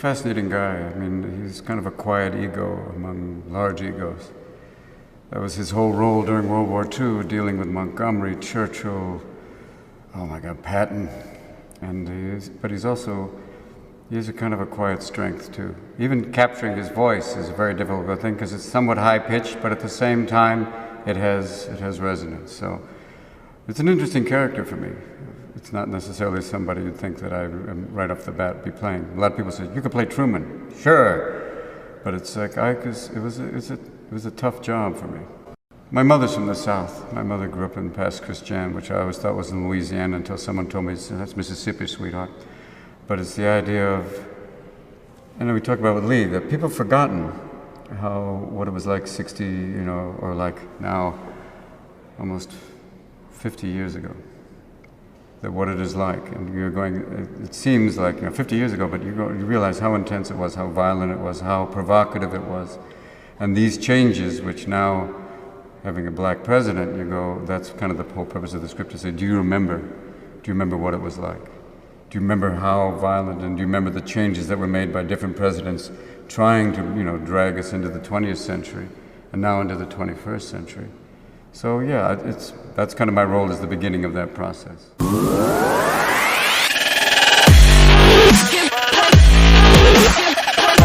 fascinating guy. I mean, he's kind of a quiet ego among large egos. That was his whole role during World War II, dealing with Montgomery, Churchill, oh my God, Patton. But he has a kind of a quiet strength too. Even capturing his voice is a very difficult thing because it's somewhat high-pitched, but at the same time, it has resonance. So it's an interesting character for me. It's not necessarily somebody you'd think that I am right off the bat be playing. A lot of people say, you could play Truman. Sure. But it's like, it was a tough job for me. My mother's from the South. My mother grew up in Pass Christian, which I always thought was in Louisiana until someone told me, that's Mississippi, sweetheart. But it's the idea of, and we talk about with Lee, that people have forgotten what it was like 60, or like now, almost 50 years ago. That what it is like, and you're going, it seems like 50 years ago, but you realize how intense it was, how violent it was, how provocative it was. And these changes, which now, having a black president, you go, that's kind of the whole purpose of the script, to say, do you remember what it was like? Do you remember how violent, and do you remember the changes that were made by different presidents trying to, drag us into the 20th century, and now into the 21st century? So yeah, that's kind of my role as the beginning of that process.